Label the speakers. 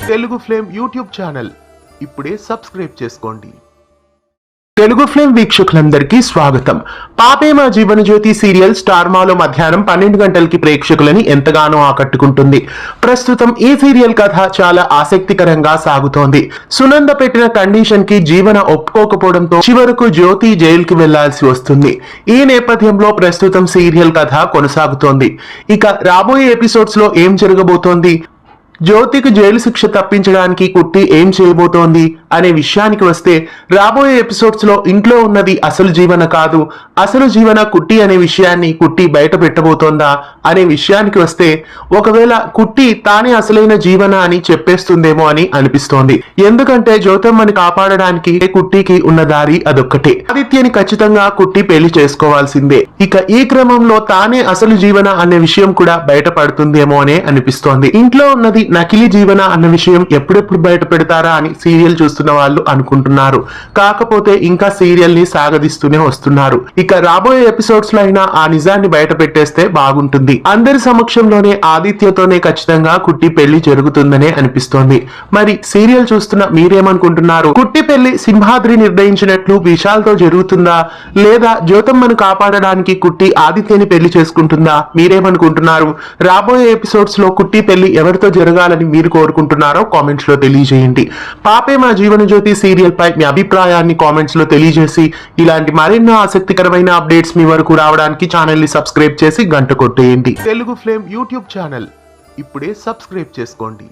Speaker 1: Telugu flame YouTube channel ఇప్పుడే subscribe చేసుకోండి. Telugu flame వీక్షకులందరికీ స్వాగతం. పాపే మా జీవన జ్యోతి సీరియల్ స్టార్ మాలో మధ్యాహ్నం 12 గంటలకి ప్రేక్షకులని ఎంతగానో ఆకట్టుకుంటుంది. ప్రస్తుతం ఈ సీరియల్ కథ చాలా ఆసక్తికరంగా సాగుతోంది. సునంద పెట్టిన కండిషన్ కి జీవన ఒప్పుకోకపోవడంతో చివరకు జ్యోతి జైలుకి వెళ్లాల్సి వస్తుంది. ఈ నేపథ్యంలో ప్రస్తుతం సీరియల్ కథ కొనసాగుతోంది. ఇక రాబోయే ఎపిసోడ్స్ లో ఏం జరగబోతోంది, జ్యోతికి జైలు శిక్ష తప్పించడానికి కుట్టి ఏం చేయబోతోంది అనే విషయానికి వస్తే, రాబోయే ఎపిసోడ్స్ లో ఇంట్లో ఉన్నది అసలు జీవన కాదు, అసలు జీవన కుట్టి అనే విషయాన్ని కుట్టి బయట పెట్టబోతోందా అనే విషయానికి వస్తే, ఒకవేళ కుట్టి తానే అసలైన జీవన అని చెప్పేస్తుందేమో అని అనిపిస్తోంది. ఎందుకంటే జ్యోతమ్మని కాపాడడానికి కుట్టికి ఉన్న దారి అదొక్కటే. ఆదిత్యని ఖచ్చితంగా కుట్టి పెళ్లి చేసుకోవాల్సిందే. ఇక ఈ క్రమంలో తానే అసలు జీవన అనే విషయం కూడా బయటపడుతుందేమో అనే అనిపిస్తోంది. ఇంట్లో ఉన్నది నకిలీ జీవన అన్న విషయం ఎప్పుడెప్పుడు బయట పెడతారా అని సీరియల్ చూస్తున్న వాళ్ళు అనుకుంటున్నారు. కాకపోతే ఇంకా సీరియల్ ని సాగదీస్తూనే వస్తున్నారు. ఇక రాబోయే ఎపిసోడ్స్ లో అయినా ఆ నిజాన్ని బయట పెట్టేస్తే బాగుంటుంది. అందరి సమక్షంలోనే ఆదిత్యతోనే ఖచ్చితంగా కుట్టి పెళ్లి జరుగుతుందనే అనిపిస్తోంది. మరి సీరియల్ చూస్తున్న మీరేమనుకుంటున్నారు? కుట్టి పెళ్లి సింహాద్రి నిర్ణయించినట్లు విశాల్ తో జరుగుతుందా, లేదా జ్యోతమ్మను కాపాడడానికి కుట్టి ఆదిత్యని పెళ్లి చేసుకుంటుందా? మీరేమనుకుంటున్నారు? రాబోయే ఎపిసోడ్స్ లో కుట్టి పెళ్లి ఎవరితో జరగాలని మీరు కోరుకుంటున్నారో కామెంట్స్ లో తెలియజేయండి. పాపే మా జీవన జ్యోతి సీరియల్ పై మీ అభిప్రాయాన్ని కామెంట్స్ లో తెలియజేసి, ఇలాంటి మరెన్నో ఆసక్తికరమైన అప్డేట్స్ మీ వరకు రావడానికి ఛానల్ ని సబ్స్క్రైబ్ చేసి గంట కొట్టేయండి. తెలుగు ఫ్లేమ్ యూట్యూబ్ ఛానల్ ఇప్పుడే సబ్స్క్రైబ్ చేసుకోండి.